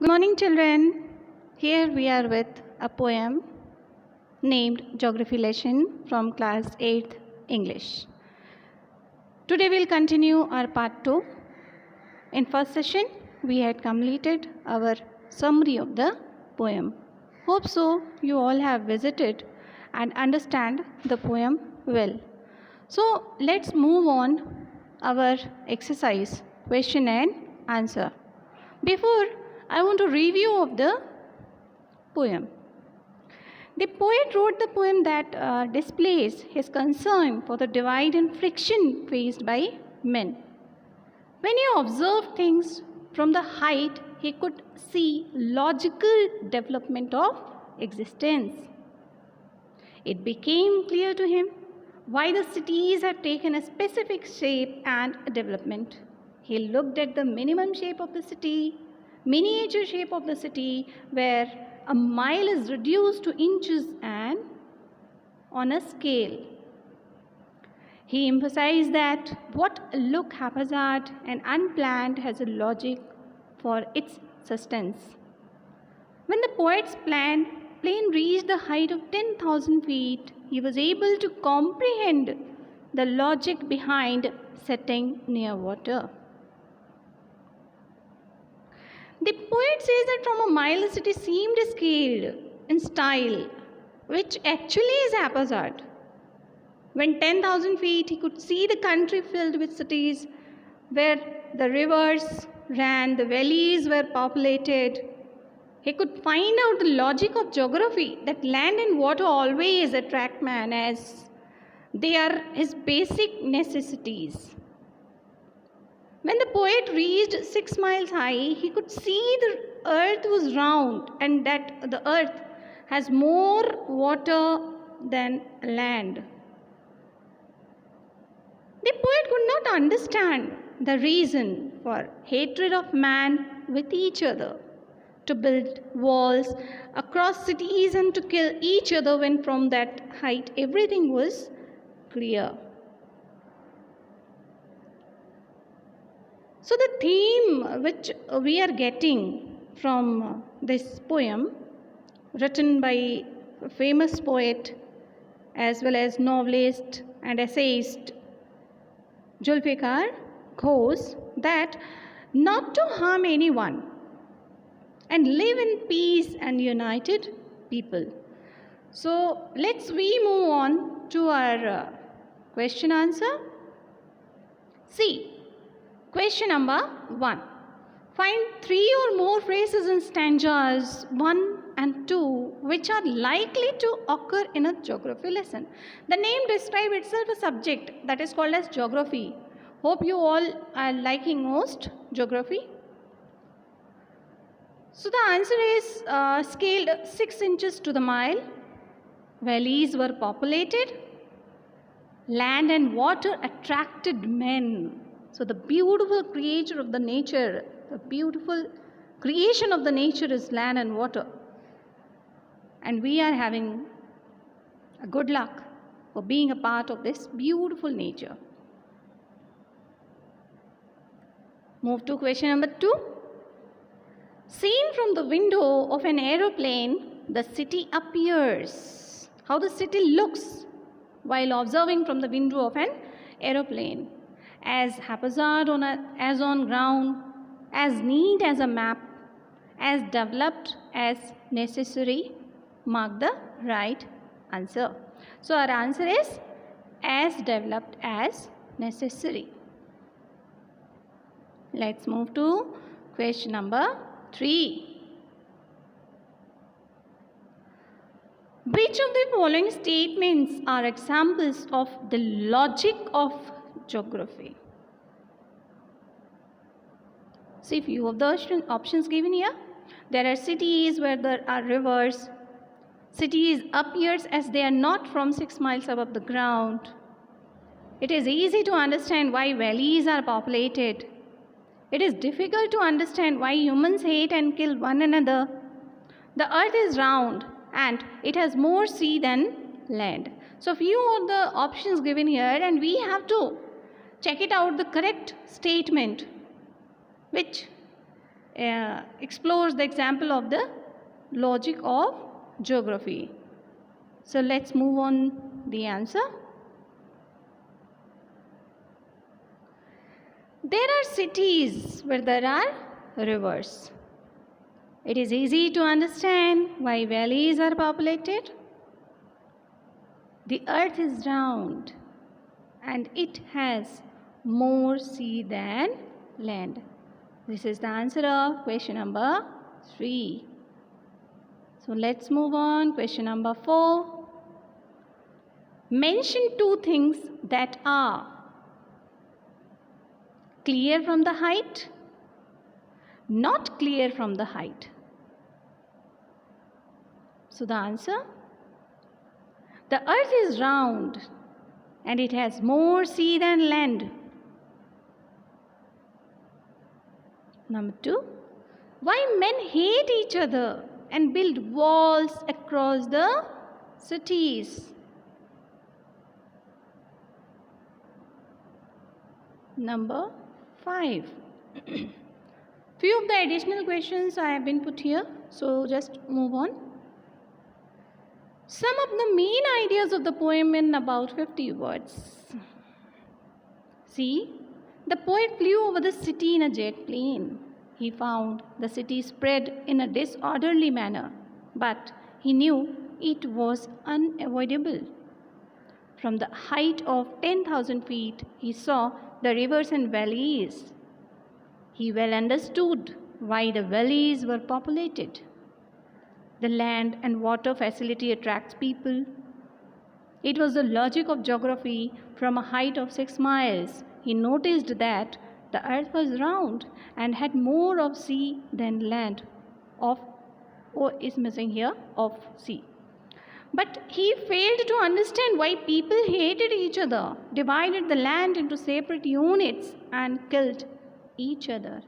Morning, children. Here we are with a poem named Geography Lesson from class 8th English. Today we'll continue our part 2. In first session, we had completed our summary of the poem. Hope so you all have visited and understand the poem well. So let's move on our exercise, question and answer. Before, I want to review of the poem. The poet wrote the poem that displays his concern for the divide and friction faced by men. When he observed things from the height, he could see logical development of existence. It became clear to him why the cities had taken a specific shape and development. He looked at the minimum shape of the city, miniature shape of the city, where a mile is reduced to inches and on a scale. He emphasized that what looked haphazard and unplanned has a logic for its sustenance. When the poet's plane reached the height of 10,000 feet, he was able to comprehend the logic behind setting near water. The poet says that from a mile the city seemed scaled in style, which actually is haphazard. When 10,000 feet, he could see the country filled with cities where the rivers ran, the valleys were populated. He could find out the logic of geography, that land and water always attract man as they are his basic necessities. When the poet reached 6 miles high, he could see the earth was round and that the earth has more water than land. The poet could not understand the reason for hatred of man with each other, to build walls across cities and to kill each other when from that height everything was clear. So the theme which we are getting from this poem, written by a famous poet as well as novelist and essayist Zulfikar, goes that not to harm anyone and live in peace and united people. So let's we move on to our question answer. See. Question number 1. Find 3 or more phrases in stanzas 1 and 2 which are likely to occur in a geography lesson. The name describes itself a subject that is called as geography. Hope you all are liking most geography. So the answer is scaled 6 inches to the mile. Valleys were populated. Land and water attracted men. So the beautiful creature of the nature, the beautiful creation of the nature is land and water. And we are having a good luck for being a part of this beautiful nature. Move to question number 2. Seen from the window of an aeroplane, the city appears. How the city looks while observing from the window of an aeroplane. As haphazard as on ground, as neat as a map, as developed as necessary. Mark the right answer. So our answer is as developed as necessary. Let's move to question number 3. Which of the following statements are examples of the logic of geography? See few of the options given here. There are cities where there are rivers. Cities appears as they are not from 6 miles above the ground. It is easy to understand why valleys are populated. It is difficult to understand why humans hate and kill one another. The earth is round and it has more sea than land. So few of the options given here and we have to check it out the correct statement which explores the example of the logic of geography. So let's move on the answer. There are cities where there are rivers. It is easy to understand why valleys are populated. The earth is round and it has more sea than land. This is the answer of question number 3. So let's move on. Question number 4. Mention 2 things that are clear from the height, not clear from the height. So the answer, the earth is round and it has more sea than land. Number 2, why men hate each other and build walls across the cities. Number 5. Few of the additional questions I have been put here, so just move on. Some of the main ideas of the poem in about 50 words. See, the poet flew over the city in a jet plane. He found the city spread in a disorderly manner, but he knew it was unavoidable. From the height of 10,000 feet, he saw the rivers and valleys. He well understood why the valleys were populated. The land and water facility attracts people. It was the logic of geography. From a height of 6 miles, he noticed that the earth was round and had more of sea than land. Of sea. But he failed to understand why people hated each other, divided the land into separate units, and killed each other.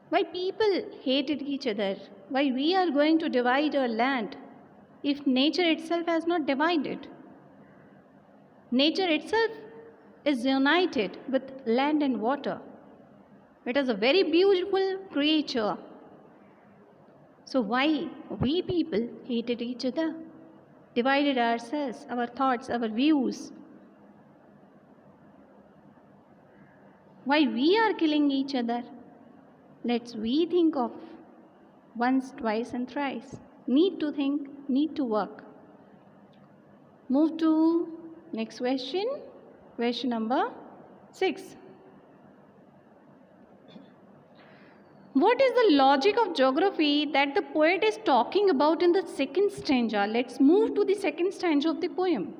Why people hated each other? Why we are going to divide our land if nature itself has not divided? Nature itself is united with land and water. It is a very beautiful creature. So why we people hated each other, divided ourselves, our thoughts, our views? Why we are killing each other? Let's we think of once, twice and thrice. Need to think, need to work. Move to next question. Question number 6. What is the logic of geography that the poet is talking about in the second stanza? Let's move to the second stanza of the poem.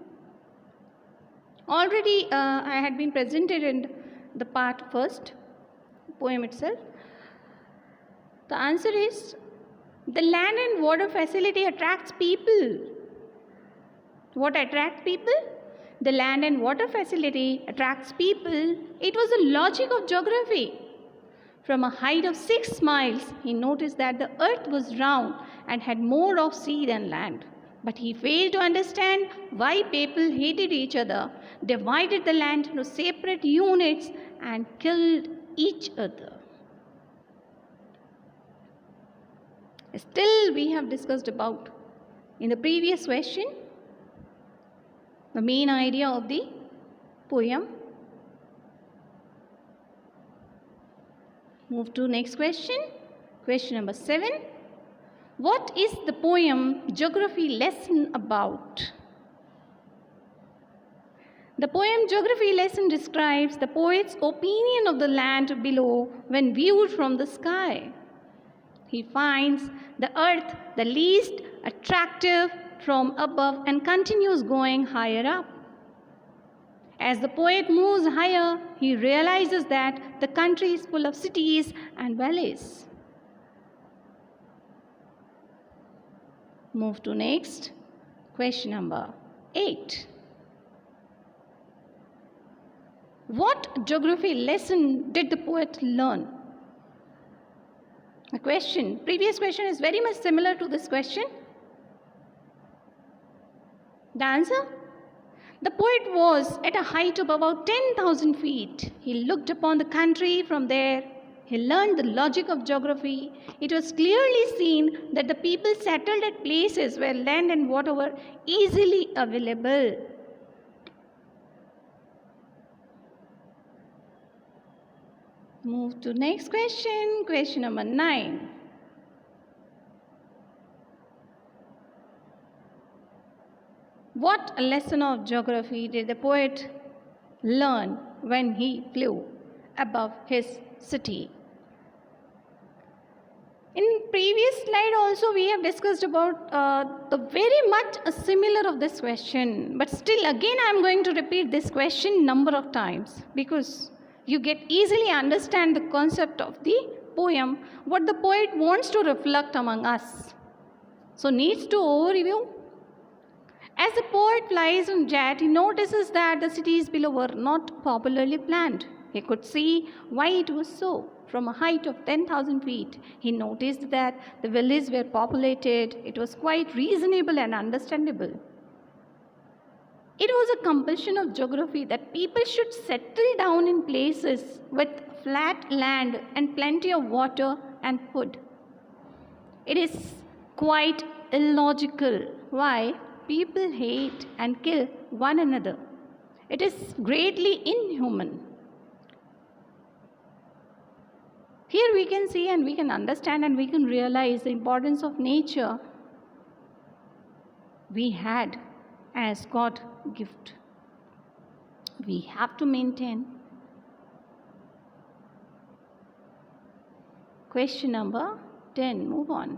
Already I had been presented in the part first, poem itself. The answer is, the land and water facility attracts people. What attracts people? The land and water facility attracts people. It was the logic of geography. From a height of 6 miles, he noticed that the earth was round and had more of sea than land. But he failed to understand why people hated each other, divided the land into separate units, and killed each other. Still, we have discussed about, in the previous question, the main idea of the poem. Move to next question. Question number 7. What is the poem Geography Lesson about? The poem Geography Lesson describes the poet's opinion of the land below when viewed from the sky. He finds the earth the least attractive from above and continues going higher up. As the poet moves higher, he realizes that the country is full of cities and valleys. Move to next. Question number 8. What geography lesson did the poet learn? The question, previous question is very much similar to this question. The answer? The poet was at a height of about 10,000 feet. He looked upon the country from there He learned the logic of geography. It was clearly seen that the people settled at places where land and water were easily available. Move to next question, question number 9. What lesson of geography did the poet learn when he flew above his city? In previous slide also we have discussed about the very much similar of this question, but still again I am going to repeat this question number of times because you get easily understand the concept of the poem, what the poet wants to reflect among us. So needs to overview. As the poet flies on jet, he notices that the cities below were not popularly planned. He could see why it was so. From a height of 10,000 feet, he noticed that the villages were populated. It was quite reasonable and understandable. It was a compulsion of geography that people should settle down in places with flat land and plenty of water and food. It is quite illogical. Why? People hate and kill one another. It is greatly inhuman. Here we can see and we can understand and we can realize the importance of nature we had as God gift. We have to maintain. Question number 10. Move on.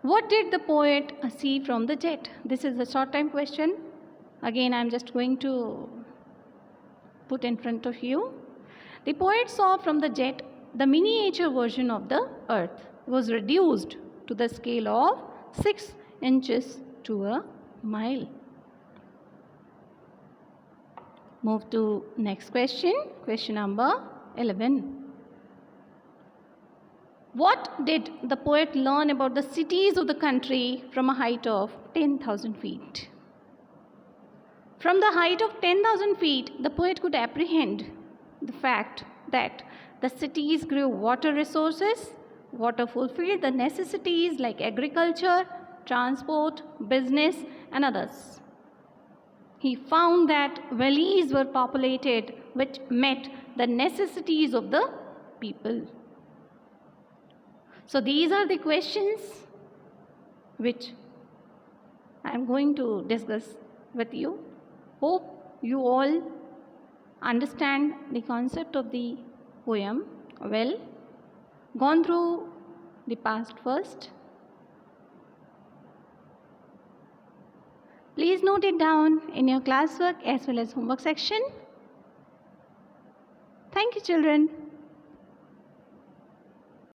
What did the poet see from the jet? This is a short time question. Again, I am just going to put in front of you. The poet saw from the jet the miniature version of the earth was reduced to the scale of 6 inches to a mile. Move to next question, question number 11. What did the poet learn about the cities of the country from a height of 10,000 feet? From the height of 10,000 feet, the poet could apprehend the fact that the cities grew water resources, water fulfilled the necessities like agriculture, transport, business, and others. He found that valleys were populated, which met the necessities of the people. So these are the questions which I am going to discuss with you. Hope you all understand the concept of the poem well, gone through the past first. Please note it down in your classwork as well as homework section. Thank you, children.